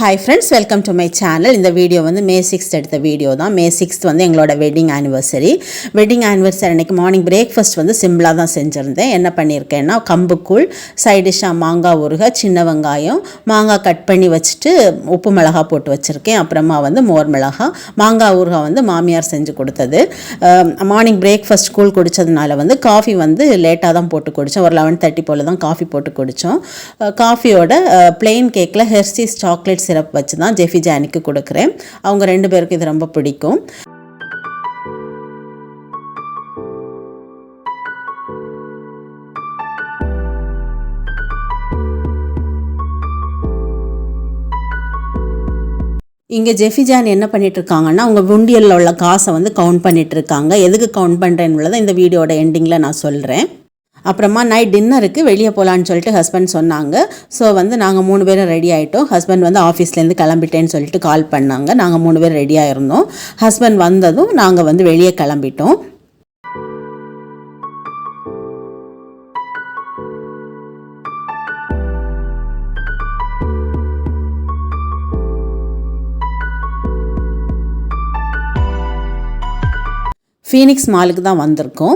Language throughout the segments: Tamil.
Hi friends, welcome to my channel. இந்த வீடியோ வந்து மே 6th எடுத்த வீடியோ தான். மே 6th வந்து எங்களோட வெட்டிங் ஆனிவர்சரி அன்னைக்கு மார்னிங் பிரேக்ஃபாஸ்ட் வந்து சிம்பிளாக தான் செஞ்சுருந்தேன். என்ன பண்ணியிருக்கேன்னா கம்புக்கூழ், சைட் டிஷ்ஷாக மாங்காய் ஊறுகாய், சின்ன வெங்காயம், மாங்காய் கட் பண்ணி வச்சுட்டு உப்பு மிளகாய் போட்டு வச்சுருக்கேன். அப்புறமா வந்து மோர் மிளகாய், மாங்காய் ஊறுகாய் வந்து மாமியார் செஞ்சு கொடுத்தது. மார்னிங் பிரேக்ஃபாஸ்ட் கூழ் குடித்ததுனால வந்து காஃபி வந்து லேட்டாக தான் போட்டு குடித்தோம். ஒரு 11:30 போல் தான் காஃபி போட்டு குடித்தோம். காஃபியோட பிளெயின் கேக்கில் ஹெர்ஷீஸ் சாக்லேட் சிரப் வச்சு தான் ஜெஃபி ஜானிக்கு கொடுக்குறேன். அவங்க 2 பேருக்கு இது ரொம்ப பிடிக்கும். இங்கே ஜெஃபி ஜான் என்ன பண்ணிட்டு இருக்காங்கன்னா அவங்க உண்டியலில் உள்ள காசை வந்து கவுண்ட் பண்ணிட்டு இருக்காங்க. எதுக்கு கவுண்ட் பண்ணுறேன்னு இந்த வீடியோட எண்டிங்கில் நான் சொல்கிறேன். அப்புறமா நைட் டின்னருக்கு வெளியே போகலான்னு சொல்லிட்டு ஹஸ்பண்ட் சொன்னாங்க. ஸோ வந்து நாங்கள் 3 பேரும் ரெடி ஆகிட்டோம். ஹஸ்பண்ட் வந்து ஆஃபீஸ்லேருந்து கிளம்பிட்டேன்னு சொல்லிட்டு கால் பண்ணாங்க. நாங்கள் 3 பேர் ரெடி ஆகிருந்தோம். ஹஸ்பண்ட் வந்ததும் நாங்கள் வந்து வெளியே கிளம்பிட்டோம். ஃபீனிக்ஸ் மாலுக்கு தான் வந்திருக்கோம்.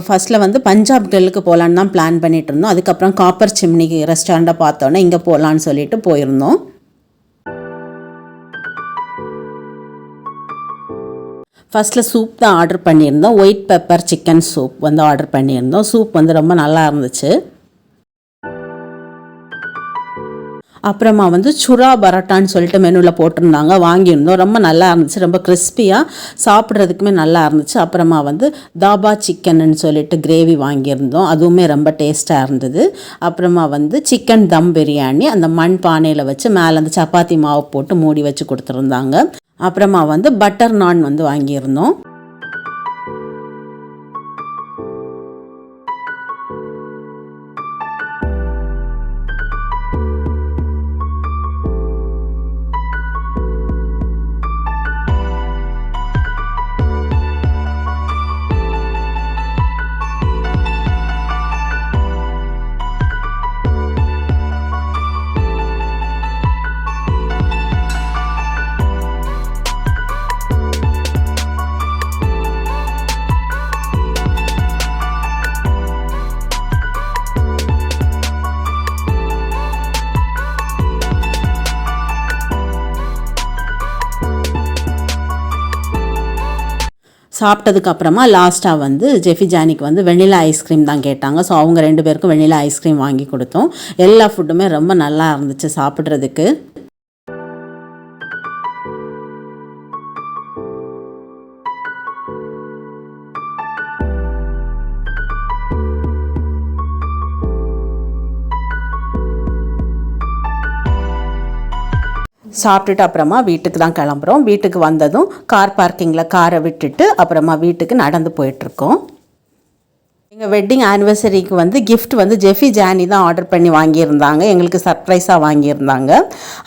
ஃபஸ்ட்டில் வந்து பஞ்சாப் கிரில்லுக்கு போகலான்னு தான் பிளான் பண்ணிகிட்டு இருந்தோம். அதுக்கப்புறம் காப்பர் சிம்னி ரெஸ்டாரண்ட்டை பார்த்தோன்னே இங்கே போகலான்னு சொல்லிட்டு போயிருந்தோம். ஃபஸ்ட்டில் சூப் தான் ஆர்டர் பண்ணியிருந்தோம். ஒயிட் பெப்பர் சிக்கன் சூப் வந்து ஆர்டர் பண்ணியிருந்தோம். சூப் வந்து ரொம்ப நல்லா இருந்துச்சு. அப்புறமா வந்து சுறா பரோட்டான்னு சொல்லிட்டு மெனுவில் போட்டிருந்தாங்க, வாங்கியிருந்தோம். ரொம்ப நல்லா இருந்துச்சு, ரொம்ப கிறிஸ்பியாக சாப்பிட்றதுக்குமே நல்லா இருந்துச்சு. அப்புறமா வந்து தாபா சிக்கன்னு சொல்லிட்டு கிரேவி வாங்கியிருந்தோம், அதுவுமே ரொம்ப டேஸ்ட்டாக இருந்தது. அப்புறமா வந்து சிக்கன் தம் பிரியாணி அந்த மண் பானையில் வச்சு மேலே அந்த சப்பாத்தி மாவு போட்டு மூடி வச்சு கொடுத்துருந்தாங்க. அப்புறமா வந்து பட்டர் நான் வந்து வாங்கியிருந்தோம். சாப்பிட்டதுக்கு அப்புறமா லாஸ்ட்டாக வந்து ஜெஃபி ஜானிக்கு வந்து வெண்ணிலா ஐஸ்கிரீம் தான் கேட்டாங்க. ஸோ அவங்க 2 பேருக்கும் வெண்ணிலா ஐஸ்கிரீம் வாங்கி கொடுத்தோம். எல்லா ஃபுட்டுமே ரொம்ப நல்லா இருந்துச்சு சாப்பிட்றதுக்கு. சாப்பிட்டுட்டு அப்புறமா வீட்டுக்கு தான் கிளம்புறோம். வீட்டுக்கு வந்ததும் கார் பார்க்கிங்கில் காரை விட்டுட்டு அப்புறமா வீட்டுக்கு நடந்து போயிட்டுருக்கோம். எங்கள் வெட்டிங் ஆனிவர்சரிக்கு வந்து கிஃப்ட் வந்து ஜெஃபி ஜானி தான் ஆர்டர் பண்ணி வாங்கியிருந்தாங்க. எங்களுக்கு சர்ப்ரைஸாக வாங்கியிருந்தாங்க.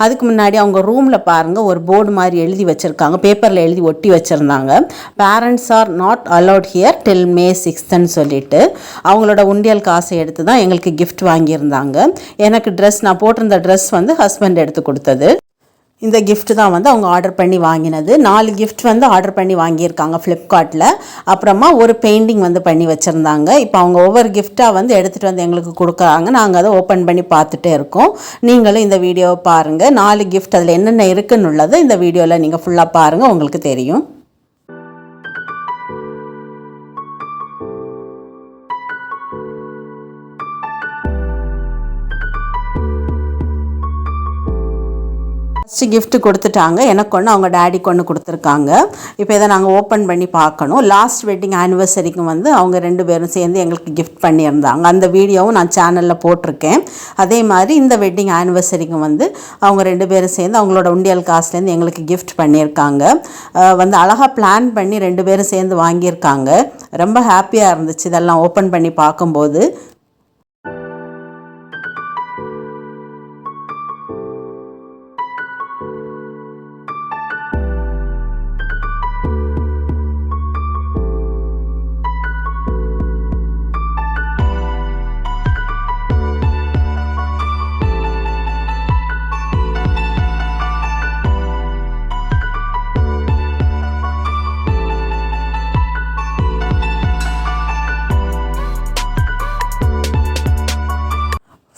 அதுக்கு முன்னாடி அவங்க ரூமில் பாருங்கள் ஒரு போர்டு மாதிரி எழுதி வச்சுருக்காங்க, பேப்பரில் எழுதி ஒட்டி வச்சுருந்தாங்க. Parents are not allowed here till May 6th சொல்லிட்டு அவங்களோட உண்டியல் காசை எடுத்து தான் எங்களுக்கு கிஃப்ட் வாங்கியிருந்தாங்க. எனக்கு ட்ரெஸ், நான் போட்டிருந்த ட்ரெஸ் வந்து ஹஸ்பண்ட் எடுத்து கொடுத்தது. இந்த கிஃப்ட் தான் வந்து அவங்க ஆர்டர் பண்ணி வாங்கினது. 4 கிஃப்ட் வந்து ஆர்டர் பண்ணி வாங்கியிருக்காங்க ஃப்ளிப்கார்ட்டில். அப்புறமா ஒரு பெயிண்டிங் வந்து பண்ணி வச்சுருந்தாங்க. இப்போ அவங்க ஒவ்வொரு கிஃப்டாக வந்து எடுத்துகிட்டு வந்து எங்களுக்கு கொடுக்குறாங்க. நாங்கள் அதை ஓப்பன் பண்ணி பார்த்துட்டே இருக்கோம். நீங்களும் இந்த வீடியோவை பாருங்கள். 4 கிஃப்ட் அதில் என்னென்ன இருக்குன்னு உள்ளது இந்த வீடியோவில் நீங்கள் ஃபுல்லாக பாருங்கள், உங்களுக்கு தெரியும். ஃபஸ்ட்டு கிஃப்ட் கொடுத்துட்டாங்க, எனக்கு ஒன்று அவங்க டேடிக்கு ஒன்று கொடுத்துருக்காங்க. இப்போ இதை நாங்கள் ஓப்பன் பண்ணி பார்க்கணும். லாஸ்ட் வெட்டிங் ஆனிவர்சரிக்கு வந்து அவங்க 2 பேரும் சேர்ந்து எங்களுக்கு கிஃப்ட் பண்ணியிருந்தாங்க. அந்த வீடியோவும் நான் சேனலில் போட்டிருக்கேன். அதே மாதிரி இந்த வெட்டிங் ஆனிவர்சரிக்கு வந்து அவங்க 2 பேரும் சேர்ந்து அவங்களோட உண்டியல் காசுலேருந்து எங்களுக்கு கிஃப்ட் பண்ணியிருக்காங்க. வந்து அழகாக பிளான் பண்ணி 2 பேரும் சேர்ந்து வாங்கியிருக்காங்க. ரொம்ப ஹாப்பியாக இருந்துச்சு இதெல்லாம் ஓப்பன் பண்ணி பார்க்கும்போது.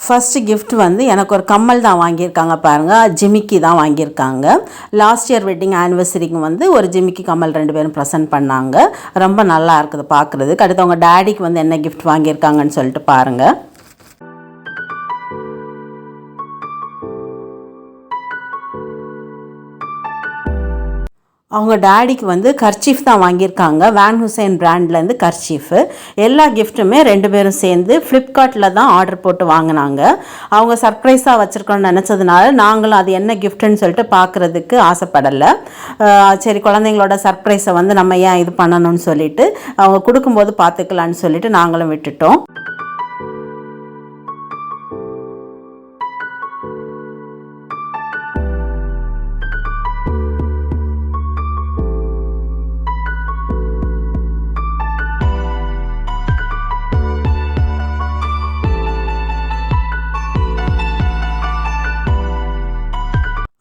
ஃபஸ்ட்டு கிஃப்ட் வந்து எனக்கு ஒரு கம்மல் தான் வாங்கியிருக்காங்க பாருங்கள், ஜிமிக்கி தான் வாங்கியிருக்காங்க. லாஸ்ட் இயர் வெட்டிங் ஆனிவர்சரிக்கு வந்து ஒரு ஜிமிக்கி கம்மல் 2 பேரும் ப்ரெசென்ட் பண்ணாங்க. ரொம்ப நல்லா இருக்குது பார்க்குறதுக்கு. அடுத்து அவங்க டேடிக்கு வந்து என்ன கிஃப்ட் வாங்கியிருக்காங்கன்னு சொல்லிட்டு பாருங்கள். அவங்க டேடிக்கு வந்து கர்ச்சீஃப் தான் வாங்கியிருக்காங்க. வேன் ஹுசைன் பிராண்ட்லேருந்து கர்ச்சீஃபு. எல்லா கிஃப்ட்டுமே 2 பேரும் சேர்ந்து ஃப்ளிப்கார்ட்டில் தான் ஆர்டர் போட்டு வாங்கினாங்க. அவங்க சர்ப்ரைஸாக வச்சுருக்கோன்னு நினச்சதுனால நாங்களும் அது என்ன கிஃப்ட்டுன்னு சொல்லிட்டு பார்க்குறதுக்கு ஆசைப்படலை. சரி, குழந்தைங்களோட சர்ப்ரைஸை வந்து நம்ம ஏன் இது பண்ணணும்னு சொல்லிட்டு அவங்க கொடுக்கும்போது பார்த்துக்கலான்னு சொல்லிட்டு நாங்களும் விட்டுட்டோம்.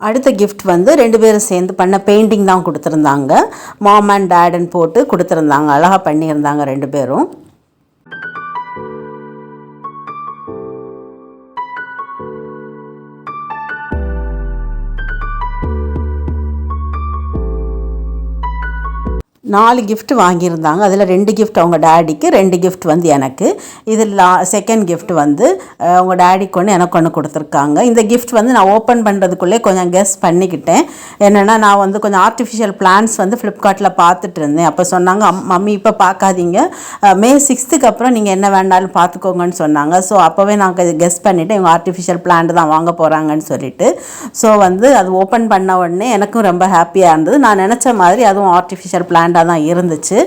அடுத்த கிஃப்ட் வந்து 2 பேரும் சேர்ந்து பண்ண பெயிண்டிங் தான் கொடுத்துருந்தாங்க. மாம் அண்ட் டேடுன்னு போட்டு கொடுத்துருந்தாங்க. அழகாக பண்ணியிருந்தாங்க 2 பேரும். நாலு கிஃப்ட் வாங்கியிருந்தாங்க. அதில் 2 கிஃப்ட் அவங்க டேடிக்கு, 2 கிஃப்ட் வந்து எனக்கு. இதில் செகண்ட் கிஃப்ட் வந்து அவங்க டேடிக்கு ஒன்று எனக்கு ஒன்று கொடுத்துருக்காங்க. இந்த கிஃப்ட் வந்து நான் ஓப்பன் பண்ணுறதுக்குள்ளே கொஞ்சம் கெஸ் பண்ணிக்கிட்டேன். என்னென்னா, நான் வந்து கொஞ்சம் ஆர்டிஃபிஷியல் பிளான்ஸ் வந்து ஃப்ளிப்கார்ட்டில் பார்த்துட்டு இருந்தேன். அப்போ சொன்னாங்க, மம்மி இப்போ பார்க்காதீங்க, மே 6th அப்புறம் நீங்கள் என்ன வேண்டாலும் பார்த்துக்கோங்கன்னு சொன்னாங்க. ஸோ அப்போவே நான் கெஸ் பண்ணிவிட்டு இவங்க ஆர்டிஃபிஷியல் பிளான்ட் தான் வாங்க போகிறாங்கன்னு சொல்லிட்டு. ஸோ வந்து அது ஓப்பன் பண்ண உடனே எனக்கும் ரொம்ப ஹாப்பியாக இருந்தது. நான் நினச்ச மாதிரி அதுவும் ஆர்டிஃபிஷியல் பிளான்ட் தான் இருந்துச்சு.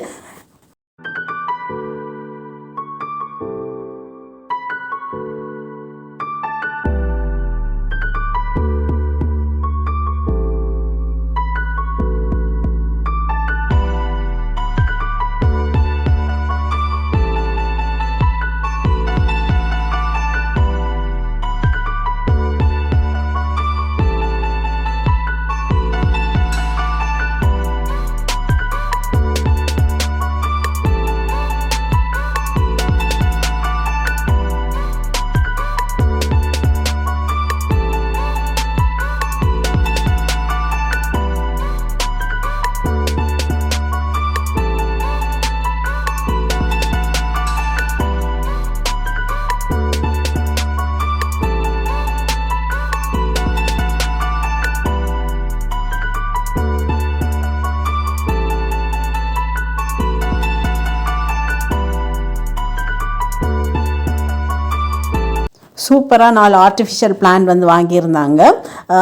சூப்பராக 4 ஆர்டிஃபிஷியல் பிளான்ட் வந்து வாங்கியிருந்தாங்க.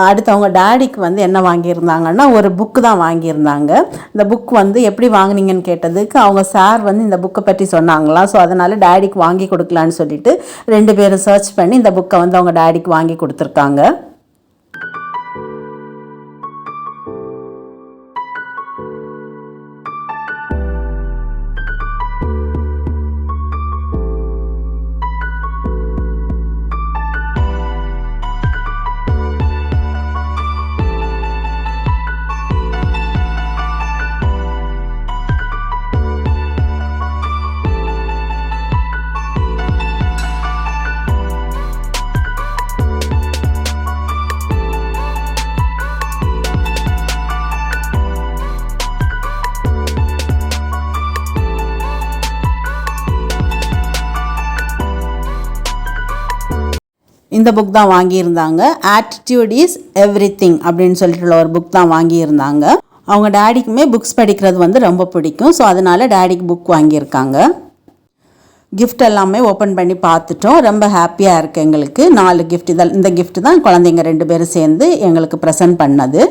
அடுத்து அவங்க டேடிக்கு வந்து என்ன வாங்கியிருந்தாங்கன்னா, ஒரு புக்கு தான் வாங்கியிருந்தாங்க. இந்த புக் வந்து எப்படி வாங்கினீங்கன்னு கேட்டதுக்கு அவங்க சார் வந்து இந்த புக்கை பற்றி சொன்னாங்களாம். ஸோ அதனால் டேடிக்கு வாங்கி கொடுக்கலான்னு சொல்லிட்டு 2 பேரும் சர்ச் பண்ணி இந்த புக்கை வந்து அவங்க டேடிக்கு வாங்கி கொடுத்துருக்காங்க. இந்த புக் தான் வாங்கியிருந்தாங்க. ஆட்டிடியூட் இஸ் எவ்ரிதிங் அப்படின்னு சொல்லிட்டு ஒரு புக் தான் வாங்கியிருந்தாங்க. அவங்க டேடிக்குமே புக்ஸ் படிக்கிறது வந்து ரொம்ப பிடிக்கும். ஸோ அதனால் டேடிக்கு புக் வாங்கியிருக்காங்க. கிஃப்ட் எல்லாமே ஓப்பன் பண்ணி பார்த்துட்டோம். ரொம்ப ஹாப்பியாக இருக்குது எங்களுக்கு. 4 கிஃப்ட் இந்த கிஃப்ட் தான் குழந்தைங்க 2 பேரும் சேர்ந்து எங்களுக்கு ப்ரெசென்ட் பண்ணது.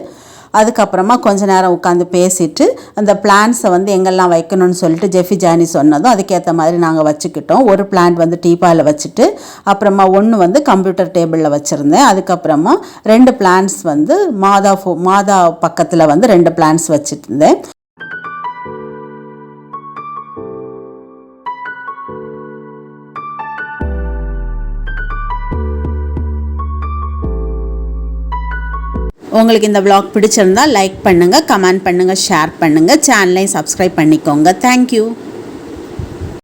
அதுக்கப்புறமா கொஞ்ச நேரம் உட்காந்து பேசிட்டு அந்த பிளான்ஸை வந்து எங்கெல்லாம் வைக்கணும்னு சொல்லிட்டு ஜெஃபி ஜானி சொன்னதும் அதுக்கேற்ற மாதிரி நாங்கள் வச்சுக்கிட்டோம். ஒரு பிளான்ட் வந்து டீப்பாயில் வச்சுட்டு, அப்புறமா ஒன்று வந்து கம்ப்யூட்டர் டேபிளில் வச்சுருந்தேன். அதுக்கப்புறமா 2 பிளான்ஸ் வந்து மாதா பக்கத்தில் வந்து 2 பிளான்ஸ் வச்சுருந்தேன். உங்களுக்கு இந்த vlog பிடிச்சிருந்தால் லைக் பண்ணுங்கள், கமெண்ட் பண்ணுங்கள், ஷேர் பண்ணுங்கள், சேனலையும் சப்ஸ்கிரைப் பண்ணிக்கோங்க. தேங்க்யூ.